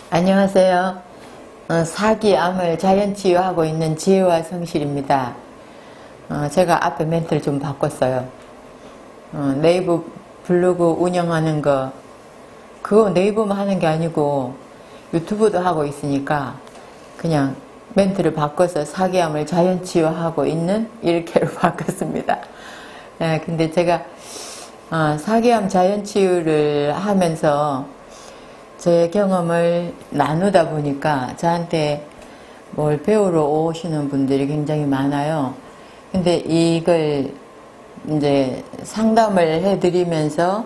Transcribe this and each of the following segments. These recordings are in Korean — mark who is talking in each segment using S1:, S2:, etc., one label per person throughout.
S1: 안녕하세요. 사기암을 자연치유하고 있는 지혜와 성실입니다. 제가 앞에 멘트를 좀 바꿨어요. 네이버 블로그 운영하는 거 그거 네이버만 하는 게 아니고 유튜브도 하고 있으니까 그냥 멘트를 바꿔서 사기암을 자연치유하고 있는 이렇게로 바꿨습니다. 근데 제가 사기암 자연치유를 하면서 제 경험을 나누다 보니까 저한테 뭘 배우러 오시는 분들이 굉장히 많아요. 근데 이걸 이제 상담을 해드리면서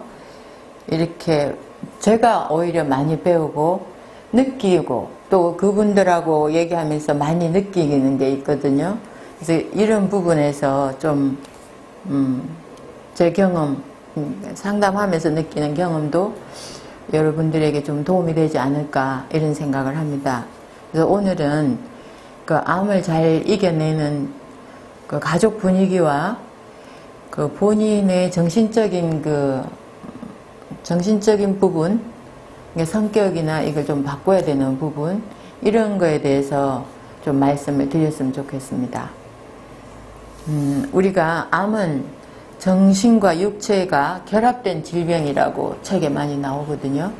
S1: 이렇게 제가 오히려 많이 배우고 느끼고 또 그분들하고 얘기하면서 많이 느끼는 게 있거든요. 그래서 이런 부분에서 좀 제 경험, 상담하면서 느끼는 경험도 여러분들에게 좀 도움이 되지 않을까 이런 생각을 합니다. 그래서 오늘은 그 암을 잘 이겨내는 그 가족 분위기와 그 본인의 정신적인 부분, 성격이나 이걸 좀 바꿔야 되는 부분, 이런 거에 대해서 좀 말씀을 드렸으면 좋겠습니다. 우리가 암은 정신과 육체가 결합된 질병이라고 책에 많이 나오거든요.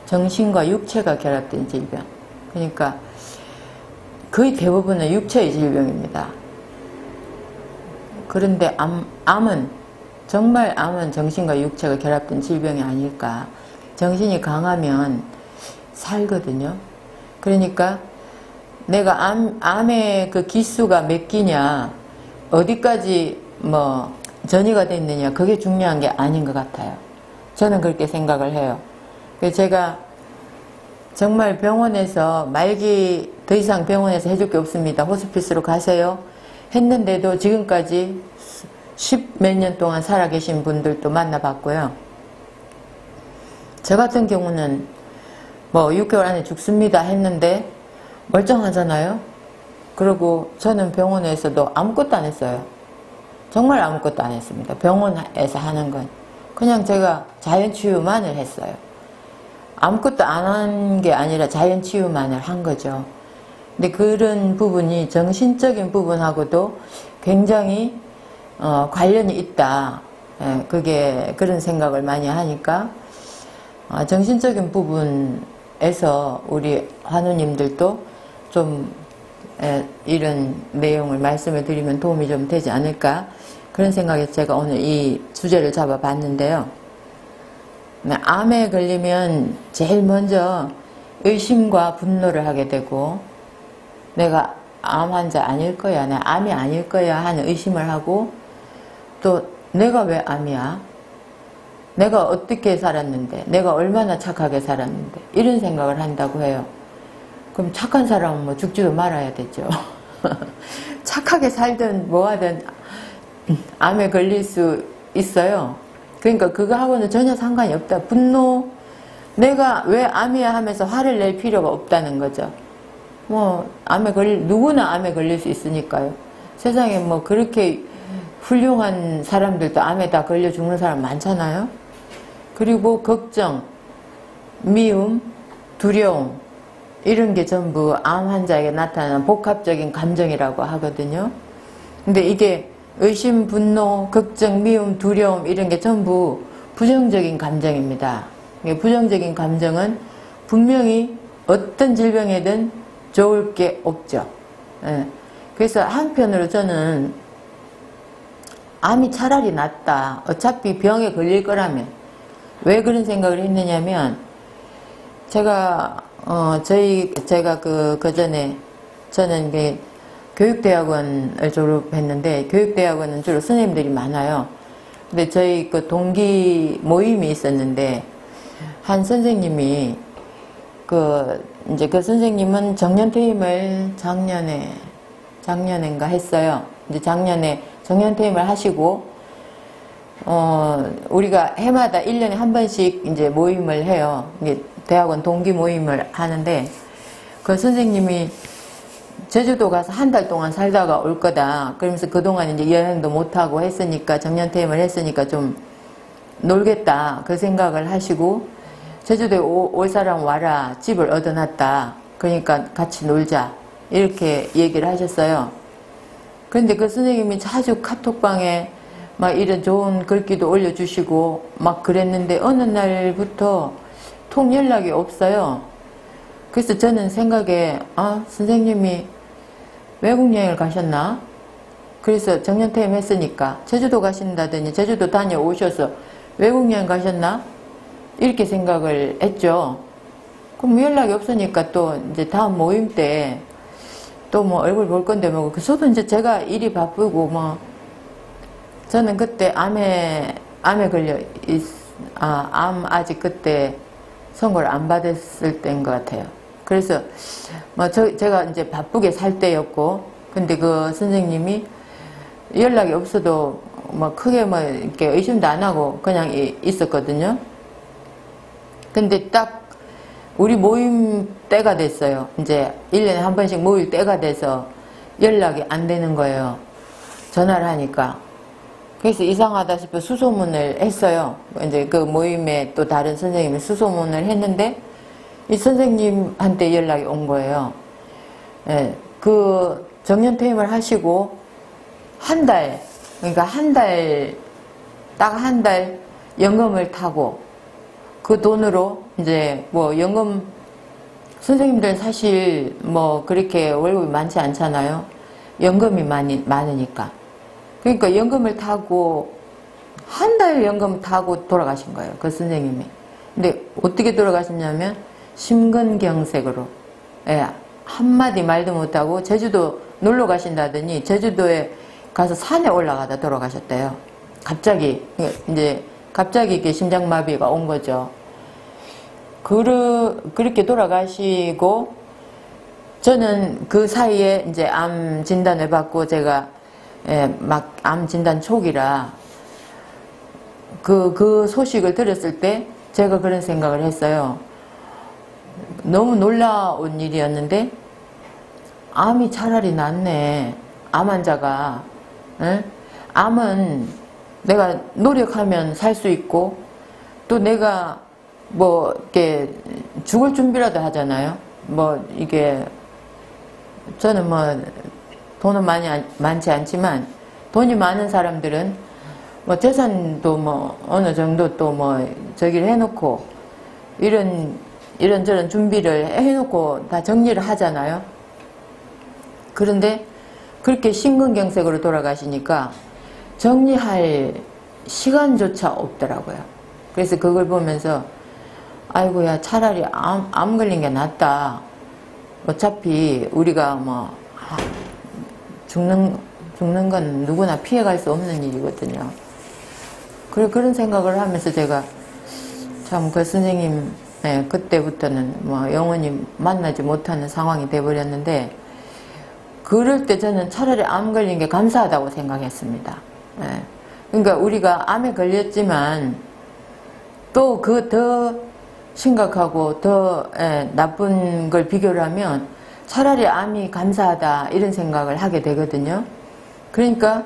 S1: 정신과 육체가 결합된 질병. 그러니까 거의 대부분은 육체의 질병입니다. 그런데 정말 암은 정신과 육체가 결합된 질병이 아닐까. 정신이 강하면 살거든요. 그러니까 내가 암의 그 기수가 몇 기냐, 어디까지 전이가 됐느냐, 그게 중요한 게 아닌 것 같아요. 저는 그렇게 생각을 해요. 제가 정말 병원에서 말기 더 이상 병원에서 해줄 게 없습니다. 호스피스로 가세요 했는데도 지금까지 10몇 년 동안 살아계신 분들도 만나봤고요. 저 같은 경우는 6개월 안에 죽습니다 했는데 멀쩡하잖아요. 그리고 저는 병원에서도 아무것도 안 했어요. 정말 아무것도 안 했습니다. 병원에서 하는 건 그냥 제가 자연치유만을 했어요. 아무것도 안 한 게 아니라 자연치유만을 한 거죠. 근데 그런 부분이 정신적인 부분하고도 굉장히 관련이 있다. 그런 생각을 많이 하니까 정신적인 부분에서 우리 환우님들도 좀 이런 내용을 말씀을 드리면 도움이 좀 되지 않을까, 그런 생각에서 제가 오늘 이 주제를 잡아봤는데요. 암에 걸리면 제일 먼저 의심과 분노를 하게 되고, 내가 암 환자 아닐 거야, 내 암이 아닐 거야 하는 의심을 하고, 또 내가 왜 암이야? 내가 어떻게 살았는데, 내가 얼마나 착하게 살았는데, 이런 생각을 한다고 해요. 그럼 착한 사람은 죽지도 말아야 되죠. 착하게 살든 뭐하든 암에 걸릴 수 있어요. 그러니까 그거하고는 전혀 상관이 없다. 분노, 내가 왜 암이야 하면서 화를 낼 필요가 없다는 거죠. 누구나 암에 걸릴 수 있으니까요. 세상에 그렇게 훌륭한 사람들도 암에 다 걸려 죽는 사람 많잖아요. 그리고 걱정, 미움, 두려움, 이런 게 전부 암 환자에게 나타나는 복합적인 감정이라고 하거든요. 근데 이게 의심, 분노, 걱정, 미움, 두려움, 이런 게 전부 부정적인 감정입니다. 부정적인 감정은 분명히 어떤 질병에든 좋을 게 없죠. 그래서 한편으로 저는 암이 차라리 낫다. 어차피 병에 걸릴 거라면. 왜 그런 생각을 했느냐면, 제가 그전에 저는 교육대학원을 졸업했는데, 교육대학원은 주로 선생님들이 많아요. 근데 저희 그 동기 모임이 있었는데, 한 선생님이, 그 선생님은 정년퇴임을 작년인가 했어요. 이제 작년에 정년퇴임을 하시고, 우리가 해마다 1년에 한 번씩 이제 모임을 해요. 대학원 동기 모임을 하는데, 그 선생님이 제주도 가서 한 달 동안 살다가 올 거다. 그러면서 그동안 이제 여행도 못하고 했으니까, 정년퇴임을 했으니까 좀 놀겠다. 그 생각을 하시고, 제주도에 올 사람 와라. 집을 얻어놨다. 그러니까 같이 놀자. 이렇게 얘기를 하셨어요. 그런데 그 선생님이 자주 카톡방에 막 이런 좋은 글귀도 올려주시고 막 그랬는데 어느 날부터 통 연락이 없어요. 그래서 저는 생각에 선생님이 외국 여행을 가셨나? 그래서 정년퇴임 했으니까 제주도 가신다더니 제주도 다녀오셔서 외국 여행 가셨나? 이렇게 생각을 했죠. 그럼 연락이 없으니까 또 이제 다음 모임 때 또 뭐 얼굴 볼 건데 뭐 저도 이제 제가 일이 바쁘고 뭐 저는 그때 암에 걸려 암 아직 그때 선고를 안 받았을 때인 것 같아요. 그래서 뭐 제가 이제 바쁘게 살 때였고 근데 그 선생님이 연락이 없어도 뭐 크게 뭐 이렇게 의심도 안 하고 그냥 있었거든요. 근데 딱 우리 모임 때가 됐어요. 이제 1년에 한 번씩 모일 때가 돼서 연락이 안 되는 거예요. 전화를 하니까. 그래서 이상하다 싶어 수소문을 했어요. 이제 그 모임에 또 다른 선생님이 수소문을 했는데 이 선생님한테 연락이 온 거예요. 예, 그 정년퇴임을 하시고 한 달, 그러니까 딱 한 달 연금을 타고 그 돈으로 이제 뭐 연금 선생님들은 사실 뭐 그렇게 월급이 많지 않잖아요. 연금이 많으니까. 그러니까 연금을 타고 한 달 연금 타고 돌아가신 거예요. 그 선생님이. 근데 어떻게 돌아가셨냐면 심근경색으로. 예, 한마디 말도 못하고 제주도 놀러 가신다더니 제주도에 가서 산에 올라가다 돌아가셨대요. 갑자기 이렇게 심장마비가 온 거죠. 그렇게 돌아가시고 저는 그 사이에 이제 암 진단을 받고 제가 막 암 진단 초기라 그 소식을 들었을 때 제가 그런 생각을 했어요. 너무 놀라운 일이었는데 암이 차라리 낫네. 암 환자가. 응? 암은 내가 노력하면 살 수 있고 또 내가 뭐 이렇게 죽을 준비라도 하잖아요. 뭐 이게 저는 뭐 돈은 많지 않지만 돈이 많은 사람들은 뭐 재산도 뭐 어느 정도 또 뭐 저기를 해놓고 이런저런 준비를 해놓고 다 정리를 하잖아요. 그런데 그렇게 심근경색으로 돌아가시니까 정리할 시간조차 없더라고요. 그래서 그걸 보면서 아이고야 차라리 암 걸린 게 낫다. 어차피 우리가 뭐 죽는 건 누구나 피해갈 수 없는 일이거든요. 그런 생각을 하면서 제가 참 그 선생님 그때부터는 뭐 영원히 만나지 못하는 상황이 돼버렸는데 그럴 때 저는 차라리 암 걸린 게 감사하다고 생각했습니다. 그러니까 우리가 암에 걸렸지만 또 그 더 심각하고 더 나쁜 걸 비교를 하면 차라리 암이 감사하다 이런 생각을 하게 되거든요. 그러니까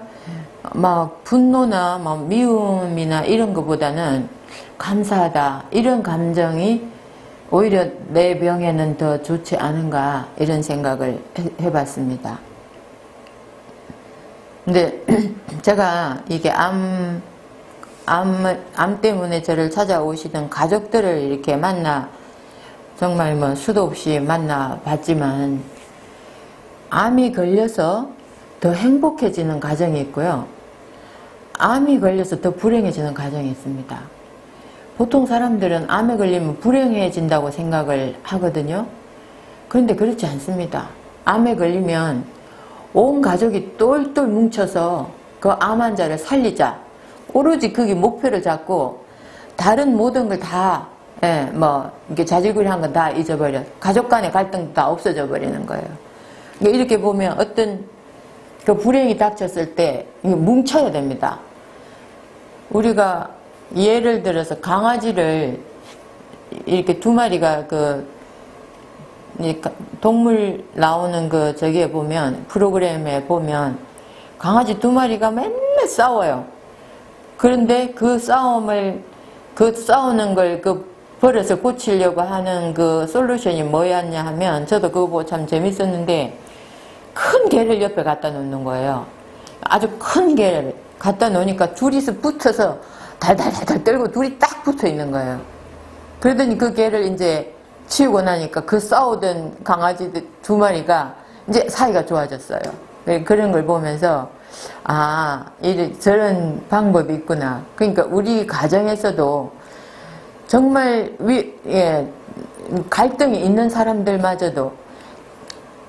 S1: 막 분노나 막 미움이나 이런 것보다는 감사하다 이런 감정이 오히려 내 병에는 더 좋지 않은가 이런 생각을 해봤습니다. 근데 제가 이게 암 때문에 저를 찾아오시던 가족들을 이렇게 정말 뭐 수도 없이 만나 봤지만 암이 걸려서 더 행복해지는 가정이 있고요. 암이 걸려서 더 불행해지는 가정이 있습니다. 보통 사람들은 암에 걸리면 불행해진다고 생각을 하거든요. 그런데 그렇지 않습니다. 암에 걸리면 온 가족이 똘똘 뭉쳐서 그 암 환자를 살리자. 오로지 그게 목표를 잡고 다른 모든 걸 다 뭐 이렇게 자질구레한 건 다 잊어버려. 가족 간의 갈등도 다 없어져 버리는 거예요. 그러니까 이렇게 보면 어떤 그 불행이 닥쳤을 때 뭉쳐야 됩니다. 우리가 예를 들어서 강아지를 이렇게 두 마리가 동물 나오는 저기에 보면 프로그램에 보면 강아지 두 마리가 맨날 싸워요. 그런데 그 싸우는 걸 버릇을 고치려고 하는 그 솔루션이 뭐였냐 하면, 저도 그거 보고 참 재밌었는데, 큰 개를 옆에 갖다 놓는 거예요. 아주 큰 개를 갖다 놓으니까 둘이서 붙어서 달달달달 떨고 둘이 딱 붙어 있는 거예요. 그러더니 그 개를 이제 치우고 나니까 그 싸우던 강아지들 2마리가 이제 사이가 좋아졌어요. 그런 걸 보면서, 아, 저런 방법이 있구나. 그러니까 우리 가정에서도 정말 갈등이 있는 사람들마저도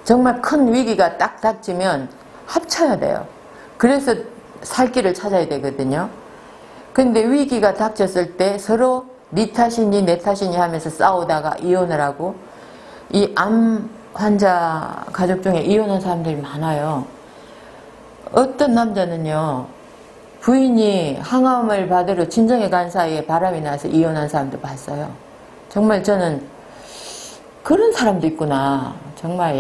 S1: 정말 큰 위기가 딱 닥치면 합쳐야 돼요. 그래서 살 길을 찾아야 되거든요. 근데 위기가 닥쳤을 때 서로 네 탓이니 내 탓이니 하면서 싸우다가 이혼을 하고, 이 암 환자 가족 중에 이혼한 사람들이 많아요. 어떤 남자는요, 부인이 항암을 받으러 친정에 간 사이에 바람이 나서 이혼한 사람도 봤어요. 정말 저는 그런 사람도 있구나. 정말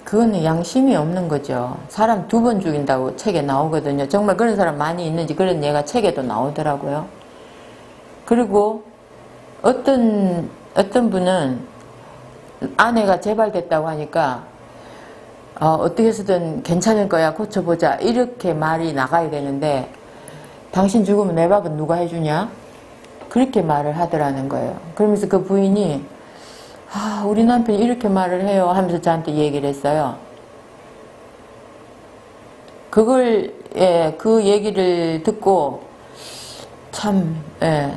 S1: 그거는 양심이 없는 거죠. 사람 2번 죽인다고 책에 나오거든요. 정말 그런 사람 많이 있는지 그런 예가 책에도 나오더라고요. 그리고 어떤 분은 아내가 재발됐다고 하니까 어떻게 해서든 괜찮을 거야, 고쳐보자, 이렇게 말이 나가야 되는데, 당신 죽으면 내 밥은 누가 해주냐? 그렇게 말을 하더라는 거예요. 그러면서 그 부인이 우리 남편이 이렇게 말을 해요 하면서 저한테 얘기를 했어요. 그 얘기를 듣고 참,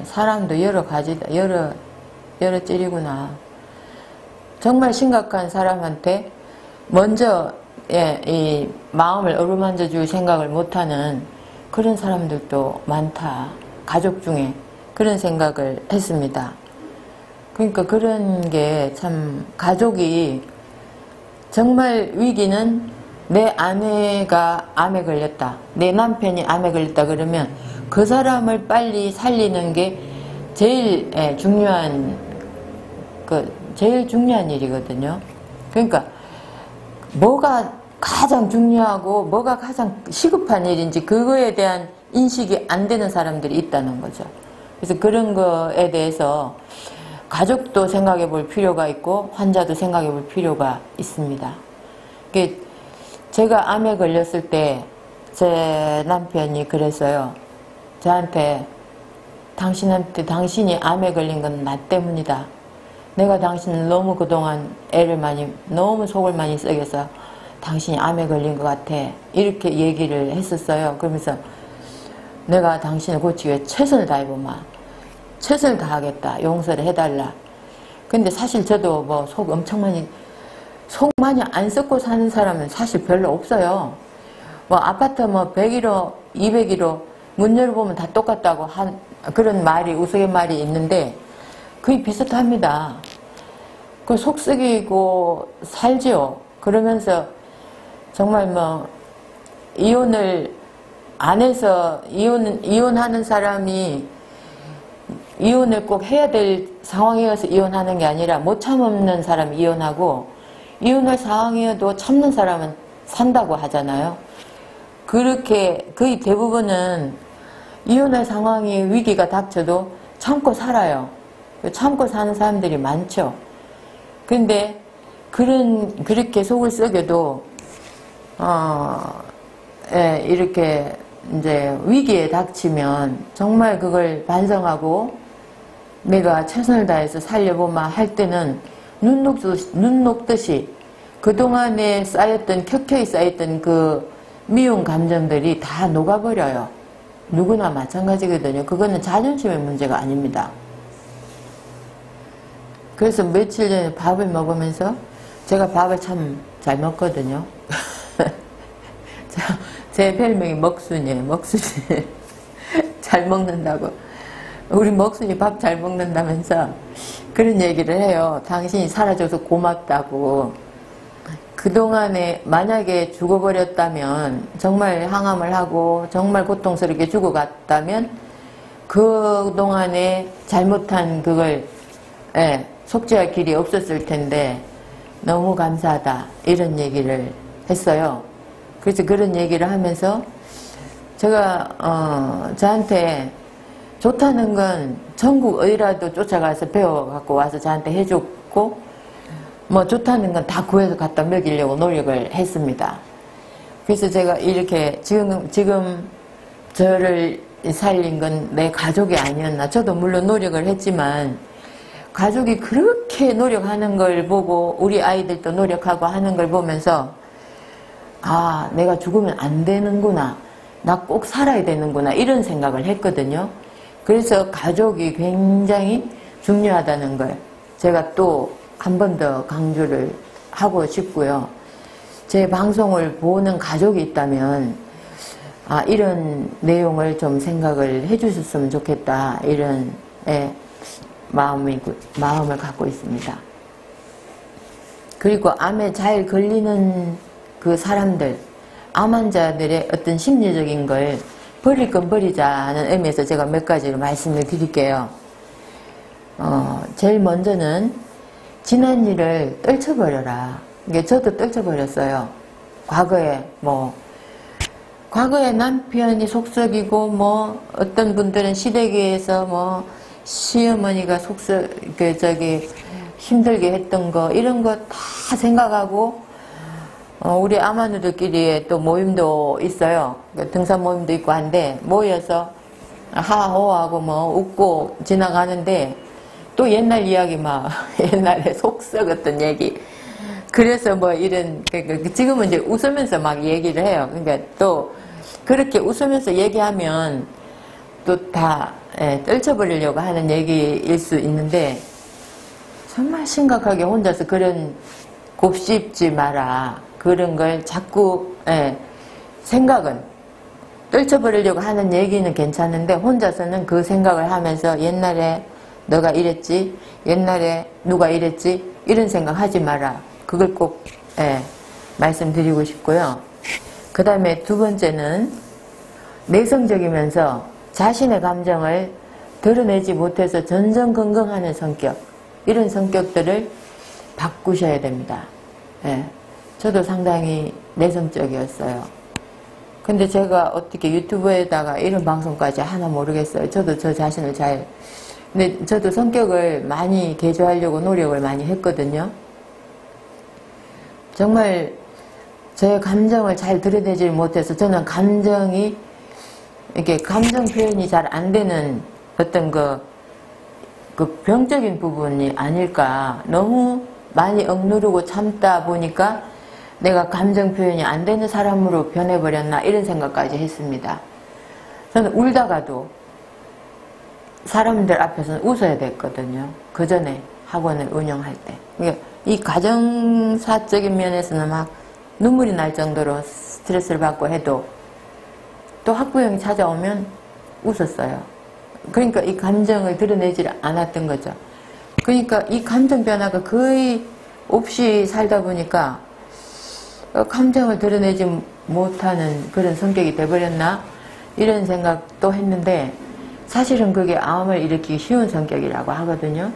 S1: 사람도 여러 가지다, 여러 찔이구나. 정말 심각한 사람한테 먼저 이 마음을 어루만져 줄 생각을 못하는 그런 사람들도 많다. 가족 중에 그런 생각을 했습니다. 그러니까 그런 게 참, 가족이 정말 위기는 내 아내가 암에 걸렸다, 내 남편이 암에 걸렸다 그러면 그 사람을 빨리 살리는 게 제일 중요한 일이거든요. 그러니까 뭐가 가장 중요하고 뭐가 가장 시급한 일인지 그거에 대한 인식이 안 되는 사람들이 있다는 거죠. 그래서 그런 거에 대해서 가족도 생각해 볼 필요가 있고 환자도 생각해 볼 필요가 있습니다. 제가 암에 걸렸을 때 제 남편이 그랬어요. 저한테, 당신이 암에 걸린 건 나 때문이다. 내가 당신을 너무 그동안 너무 속을 많이 썩여서 당신이 암에 걸린 것 같아. 이렇게 얘기를 했었어요. 그러면서 내가 당신을 고치기 위해 최선을 다해보마. 최선을 다하겠다. 용서를 해달라. 근데 사실 저도 뭐 속 많이 안 썩고 사는 사람은 사실 별로 없어요. 뭐 아파트 101호, 201호 문 열어보면 다 똑같다고 그런 우스갯말이 있는데 거의 비슷합니다. 그 속 썩이고 살지요. 그러면서 정말 이혼을 안 해서 이혼하는 사람이 이혼을 꼭 해야 될 상황이어서 이혼하는 게 아니라 못 참는 사람이 이혼하고, 이혼할 상황이어도 참는 사람은 산다고 하잖아요. 그렇게 거의 대부분은 이혼할 상황이 위기가 닥쳐도 참고 살아요. 참고 사는 사람들이 많죠. 근데 그렇게 속을 썩여도 이렇게 이제 위기에 닥치면 정말 그걸 반성하고 내가 최선을 다해서 살려보마 할 때는 눈 녹듯이 그동안에 켜켜이 쌓였던 그 미운 감정들이 다 녹아버려요. 누구나 마찬가지거든요. 그거는 자존심의 문제가 아닙니다. 그래서 며칠 전에 밥을 먹으면서, 제가 밥을 참 잘 먹거든요. 제 별명이 먹순이에요. 먹순이. 잘 먹는다고. 우리 먹순이 밥 잘 먹는다면서 그런 얘기를 해요. 당신이 살아줘서 고맙다고. 그동안에 만약에 죽어버렸다면, 정말 항암을 하고 정말 고통스럽게 죽어갔다면 그동안에 잘못한 그걸 속죄할 길이 없었을 텐데 너무 감사하다, 이런 얘기를 했어요. 그래서 그런 얘기를 하면서 제가 저한테 좋다는 건 전국 어디라도 쫓아가서 배워갖고 와서 저한테 해줬고, 뭐 좋다는 건 다 구해서 갖다 먹이려고 노력을 했습니다. 그래서 제가 이렇게 지금 저를 살린 건 내 가족이 아니었나. 저도 물론 노력을 했지만 가족이 그렇게 노력하는 걸 보고 우리 아이들도 노력하고 하는 걸 보면서 아, 내가 죽으면 안 되는구나. 나 꼭 살아야 되는구나. 이런 생각을 했거든요. 그래서 가족이 굉장히 중요하다는 걸 제가 또 한 번 더 강조를 하고 싶고요. 제 방송을 보는 가족이 있다면 아, 이런 내용을 좀 생각을 해주셨으면 좋겠다. 이런 마음을 갖고 있습니다. 그리고 암에 잘 걸리는 그 사람들, 암 환자들의 어떤 심리적인 걸 버릴 건 버리자는 의미에서 제가 몇 가지로 말씀을 드릴게요. 제일 먼저는 지난 일을 떨쳐버려라. 이게 저도 떨쳐버렸어요. 과거에 남편이 속썩이고, 어떤 분들은 시댁에서 시어머니가 힘들게 했던 거, 이런 거 다 생각하고, 우리 아마누들끼리 또 모임도 있어요. 등산 모임도 있고 한데, 모여서 하하호하고 웃고 지나가는데, 또 옛날 이야기 옛날에 속 썩었던 얘기. 그래서 지금은 이제 웃으면서 막 얘기를 해요. 그러니까 또 그렇게 웃으면서 얘기하면 또 다 떨쳐버리려고 하는 얘기일 수 있는데, 정말 심각하게 혼자서 그런 곱씹지 마라. 그런 걸 자꾸, 생각은 떨쳐버리려고 하는 얘기는 괜찮은데, 혼자서는 그 생각을 하면서 옛날에 너가 이랬지, 옛날에 누가 이랬지, 이런 생각 하지 마라. 그걸 꼭 말씀드리고 싶고요. 그 다음에 두 번째는 내성적이면서 자신의 감정을 드러내지 못해서 전전긍긍하는 성격, 이런 성격들을 바꾸셔야 됩니다. 저도 상당히 내성적이었어요. 근데 제가 어떻게 유튜브에다가 이런 방송까지 하나 모르겠어요. 저도 저 자신을 근데 저도 성격을 많이 개조하려고 노력을 많이 했거든요. 정말 제 감정을 잘 드러내지 못해서 저는 이렇게 감정 표현이 잘 안 되는 어떤 그 병적인 부분이 아닐까. 너무 많이 억누르고 참다 보니까 내가 감정 표현이 안 되는 사람으로 변해버렸나, 이런 생각까지 했습니다. 저는 울다가도 사람들 앞에서는 웃어야 됐거든요. 그 전에 학원을 운영할 때. 그러니까 이 가정사적인 면에서는 막 눈물이 날 정도로 스트레스를 받고 해도 또 학부형이 찾아오면 웃었어요. 그러니까 이 감정을 드러내지 않았던 거죠. 그러니까 이 감정 변화가 거의 없이 살다 보니까 감정을 드러내지 못하는 그런 성격이 돼버렸나, 이런 생각도 했는데, 사실은 그게 암을 일으키기 쉬운 성격이라고 하거든요.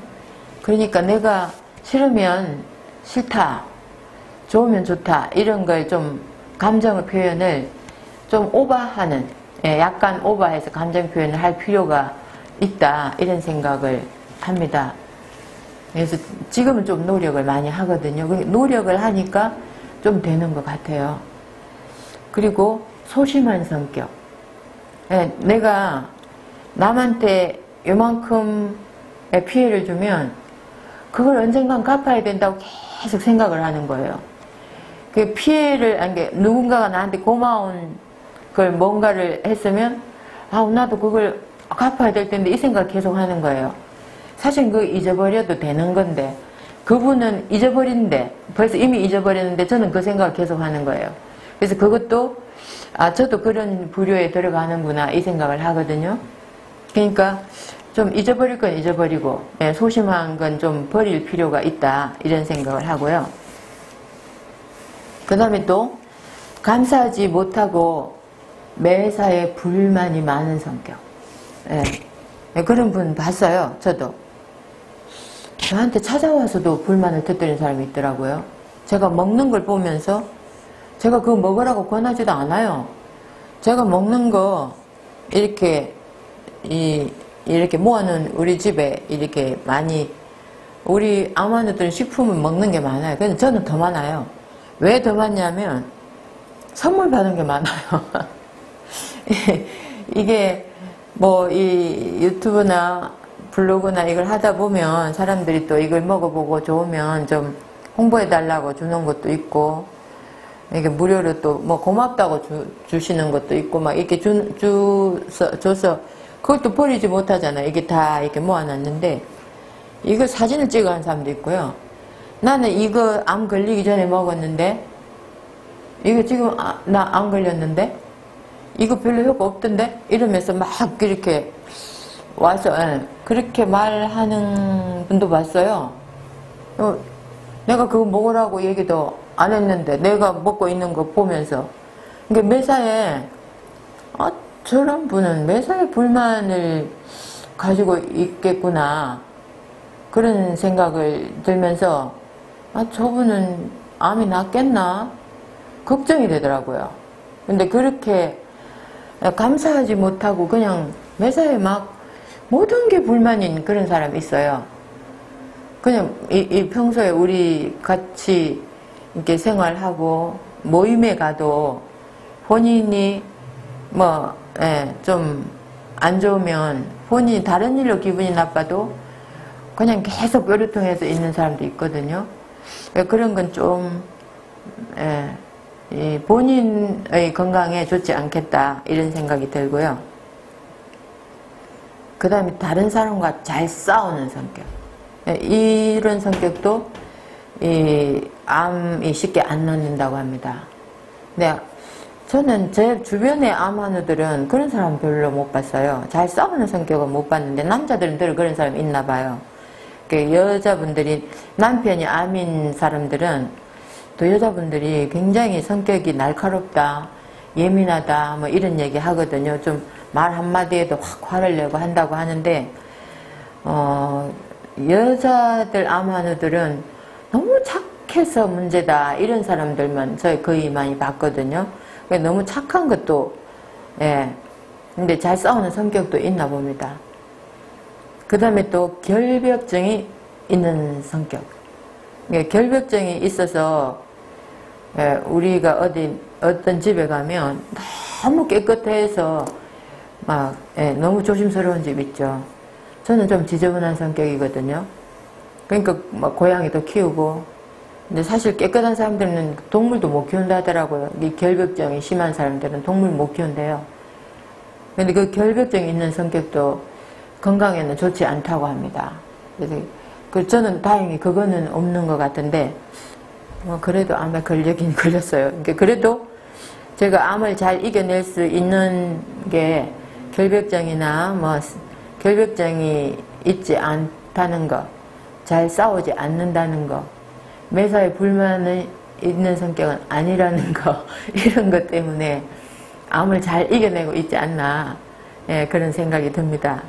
S1: 그러니까 내가 싫으면 싫다, 좋으면 좋다, 이런 걸 좀 감정의 표현을 좀 오버하는, 약간 오버해서 감정 표현을 할 필요가 있다, 이런 생각을 합니다. 그래서 지금은 좀 노력을 많이 하거든요. 노력을 하니까 좀 되는 것 같아요. 그리고 소심한 성격. 내가 남한테 요만큼의 피해를 주면 그걸 언젠간 갚아야 된다고 계속 생각을 하는 거예요. 그 피해를, 누군가가 나한테 고마운 걸 뭔가를 했으면, 나도 그걸 갚아야 될 텐데, 이 생각을 계속 하는 거예요. 사실 그거 잊어버려도 되는 건데, 그분은 잊어버린데, 벌써 이미 잊어버렸는데, 저는 그 생각을 계속 하는 거예요. 그래서 그것도, 저도 그런 부류에 들어가는구나, 이 생각을 하거든요. 그러니까, 좀 잊어버릴 건 잊어버리고, 소심한 건 좀 버릴 필요가 있다, 이런 생각을 하고요. 그 다음에 또, 감사하지 못하고 매사에 불만이 많은 성격. 그런 분 봤어요, 저도. 저한테 찾아와서도 불만을 터뜨리는 사람이 있더라고요. 제가 먹는 걸 보면서 제가 그거 먹으라고 권하지도 않아요. 제가 먹는 거 이렇게 이렇게 모아놓은 우리 집에 이렇게 많이, 우리 암환우들은 식품을 먹는 게 많아요. 근데 저는 더 많아요. 왜 더 많냐면 선물 받은 게 많아요. 이게 뭐 이 유튜브나 블로그나 이걸 하다 보면 사람들이 또 이걸 먹어보고 좋으면 좀 홍보해달라고 주는 것도 있고, 이게 무료로 또 뭐 고맙다고 주시는 것도 있고, 막 이렇게 줘서 그것도 버리지 못하잖아요. 이게 다 이렇게 모아놨는데, 이거 사진을 찍어 한 사람도 있고요. 나는 이거 암 걸리기 전에 먹었는데, 이거 지금 나 안 걸렸는데, 이거 별로 효과 없던데? 이러면서 막 이렇게 와서, 그렇게 말하는 분도 봤어요. 내가 그거 먹으라고 얘기도 안 했는데, 내가 먹고 있는 거 보면서. 그러니까 매사에, 저런 분은 매사에 불만을 가지고 있겠구나. 그런 생각을 들면서, 저분은 암이 낫겠나? 걱정이 되더라고요. 근데 그렇게 감사하지 못하고 그냥 매사에 막 모든 게 불만인 그런 사람이 있어요. 그냥 이 평소에 우리 같이 이렇게 생활하고 모임에 가도 본인이 뭐, 좀 안 좋으면 본인이 다른 일로 기분이 나빠도 그냥 계속 뾰루통해서 있는 사람도 있거든요. 그런 건 좀, 이 본인의 건강에 좋지 않겠다 이런 생각이 들고요. 그 다음에 다른 사람과 잘 싸우는 성격. 이런 성격도 이 암이 쉽게 안 낫는다고 합니다. 근데 저는 제 주변의 암환우들은 그런 사람 별로 못 봤어요. 잘 싸우는 성격은 못 봤는데 남자들은 늘 그런 사람이 있나 봐요. 여자분들이, 남편이 암인 사람들은 또 여자분들이 굉장히 성격이 날카롭다, 예민하다, 뭐 이런 얘기 하거든요. 좀 말 한마디에도 확 화를 내고 한다고 하는데, 여자들 암환우들은 너무 착해서 문제다, 이런 사람들만 저희 거의 많이 봤거든요. 너무 착한 것도, 근데 잘 싸우는 성격도 있나 봅니다. 그 다음에 또 결벽증이 있는 성격. 결벽증이 있어서 우리가 어떤 집에 가면 너무 깨끗해서 막 너무 조심스러운 집 있죠. 저는 좀 지저분한 성격이거든요. 그러니까 막 고양이도 키우고, 근데 사실 깨끗한 사람들은 동물도 못 키운다 하더라고요. 이 결벽증이 심한 사람들은 동물 못 키운대요. 근데 그 결벽증이 있는 성격도 건강에는 좋지 않다고 합니다. 그래서 저는 다행히 그거는 없는 것 같은데, 그래도 암에 걸리긴 걸렸어요. 그러니까 그래도 제가 암을 잘 이겨낼 수 있는 게 결벽증이나 뭐 결벽증이 있지 않다는 거, 잘 싸우지 않는다는 거, 매사에 불만이 있는 성격은 아니라는 거, 이런 것 때문에 암을 잘 이겨내고 있지 않나, 그런 생각이 듭니다.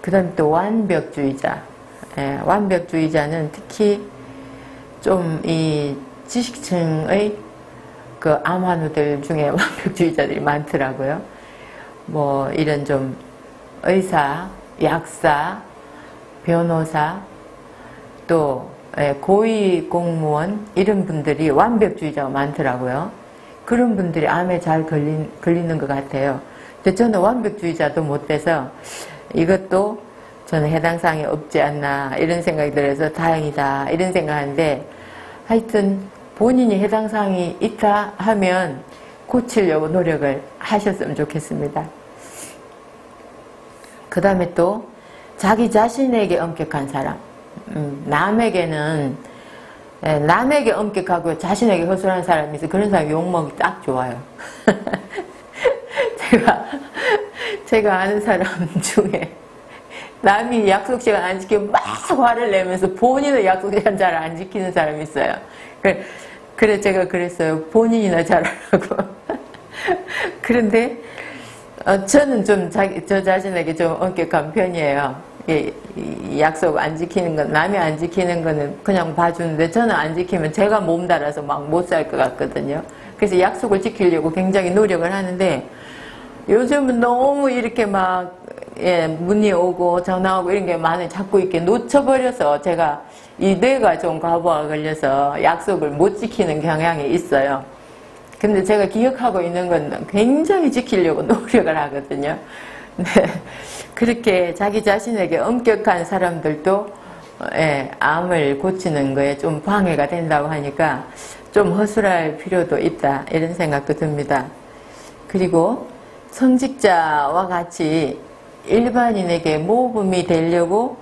S1: 그 다음에 또 완벽주의자. 완벽주의자는 특히 좀 이 지식층의 그 암환우들 중에 완벽주의자들이 많더라고요. 뭐 이런 좀 의사, 약사, 변호사, 또 고위 공무원, 이런 분들이 완벽주의자가 많더라고요. 그런 분들이 암에 잘 걸리는 것 같아요. 근데 저는 완벽주의자도 못 돼서 이것도 저는 해당 사항이 없지 않나, 이런 생각이 들어서 다행이다, 이런 생각하는데, 하여튼 본인이 해당 사항이 있다 하면 고치려고 노력을 하셨으면 좋겠습니다. 그 다음에 또 자기 자신에게 엄격한 사람. 남에게 엄격하고 자신에게 허술한 사람이 있어요. 그런 사람이 욕먹기 딱 좋아요. 제가 아는 사람 중에 남이 약속 시간 안 지키면 막 화를 내면서 본인은 약속 시간 잘 안 지키는 사람이 있어요. 그래 제가 그랬어요. 본인이나 잘하라고. 그런데 저는 좀 저 자신에게 좀 엄격한 편이에요. 약속 안 지키는 건, 남이 안 지키는 거는 그냥 봐주는데, 저는 안 지키면 제가 몸달아서 막 못 살 것 같거든요. 그래서 약속을 지키려고 굉장히 노력을 하는데, 요즘은 너무 이렇게 막 예, 문의 오고 전화 오고 이런 게 많이 자꾸 이렇게 놓쳐버려서 제가 이 뇌가 좀 과부하가 걸려서 약속을 못 지키는 경향이 있어요. 근데 제가 기억하고 있는 건 굉장히 지키려고 노력을 하거든요. 네, 그렇게 자기 자신에게 엄격한 사람들도 예, 암을 고치는 거에 좀 방해가 된다고 하니까 좀 허술할 필요도 있다 이런 생각도 듭니다. 그리고 성직자와 같이 일반인에게 모범이 되려고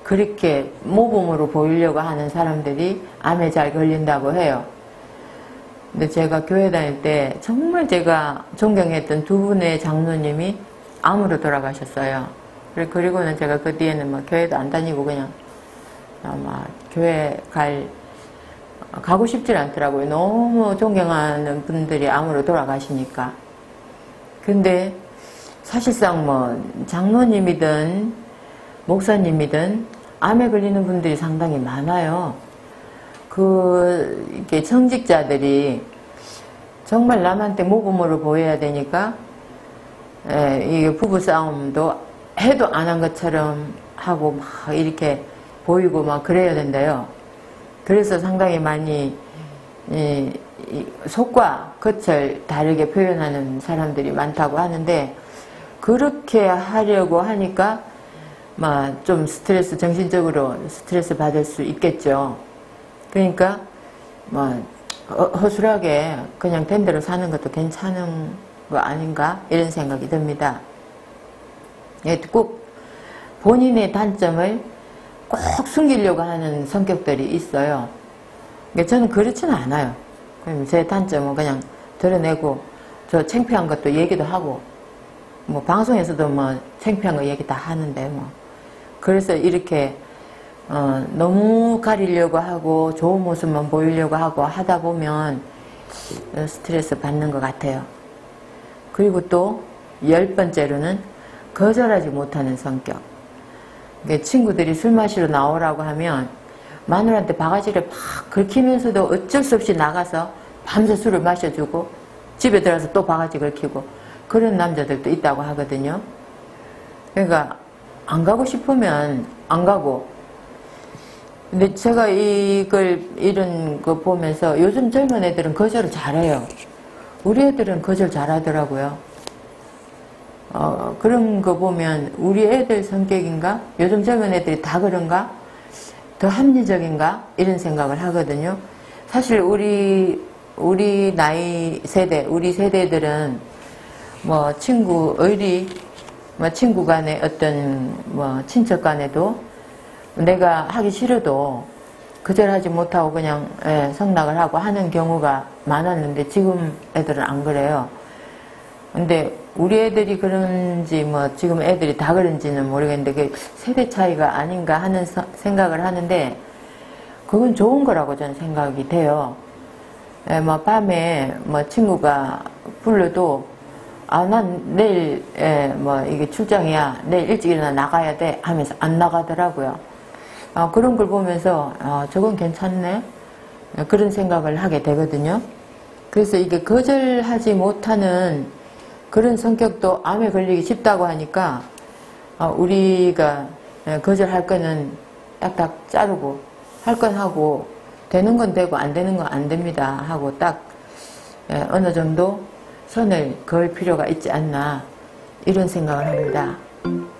S1: 그렇게 모범으로 보이려고 하는 사람들이 암에 잘 걸린다고 해요. 근데 제가 교회 다닐 때 정말 제가 존경했던 두 분의 장로님이 암으로 돌아가셨어요. 그리고는 제가 그 뒤에는 뭐 교회도 안 다니고 그냥 아마 교회 가고 싶질 않더라고요. 너무 존경하는 분들이 암으로 돌아가시니까. 근데 사실상 뭐 장로님이든 목사님이든 암에 걸리는 분들이 상당히 많아요. 이렇게 청직자들이 정말 남한테 모범으로 보여야 되니까, 이게 부부싸움도 해도 안 한 것처럼 하고 막 이렇게 보이고 막 그래야 된대요. 그래서 상당히 많이, 속과 겉을 다르게 표현하는 사람들이 많다고 하는데, 그렇게 하려고 하니까, 좀 정신적으로 스트레스 받을 수 있겠죠. 그러니까, 허술하게 그냥 된 대로 사는 것도 괜찮은 거 아닌가? 이런 생각이 듭니다. 꼭 본인의 단점을 꼭 숨기려고 하는 성격들이 있어요. 저는 그렇지는 않아요. 제 단점은 그냥 드러내고, 저 창피한 것도 얘기도 하고, 뭐 방송에서도 뭐 창피한 거 얘기 다 하는데 뭐. 그래서 이렇게 너무 가리려고 하고 좋은 모습만 보이려고 하고 하다 보면 스트레스 받는 것 같아요. 그리고 또 10번째로는 거절하지 못하는 성격. 친구들이 술 마시러 나오라고 하면 마누라한테 바가지를 팍 긁히면서도 어쩔 수 없이 나가서 밤새 술을 마셔주고 집에 들어가서 또 바가지 긁히고 그런 남자들도 있다고 하거든요. 그러니까 안 가고 싶으면 안 가고. 근데 제가 이런 거 보면서 요즘 젊은 애들은 거절을 잘해요. 우리 애들은 거절 잘하더라고요. 그런 거 보면 우리 애들 성격인가? 요즘 젊은 애들이 다 그런가? 더 합리적인가? 이런 생각을 하거든요. 사실 우리 나이 세대, 우리 세대들은 친구 간에 친척 간에도 내가 하기 싫어도 거절하지 못하고 그냥 성낙을 하고 하는 경우가 많았는데 지금 애들은 안 그래요. 근데 우리 애들이 그런지 지금 애들이 다 그런지는 모르겠는데 그게 세대 차이가 아닌가 하는 생각을 하는데 그건 좋은 거라고 저는 생각이 돼요. 밤에 친구가 불러도 난 내일 이게 출장이야, 내일 일찍 일어나 나가야 돼 하면서 안 나가더라고요. 그런 걸 보면서 저건 괜찮네, 그런 생각을 하게 되거든요. 그래서 이게 거절하지 못하는 그런 성격도 암에 걸리기 쉽다고 하니까 우리가 거절할 거는 딱딱 자르고 할 건 하고 되는 건 되고 안 되는 건 안 됩니다 하고 딱 어느 정도 선을 그을 필요가 있지 않나 이런 생각을 합니다.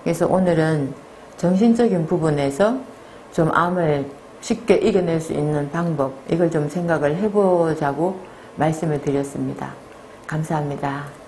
S1: 그래서 오늘은 정신적인 부분에서 좀 암을 쉽게 이겨낼 수 있는 방법, 이걸 좀 생각을 해보자고 말씀을 드렸습니다. 감사합니다.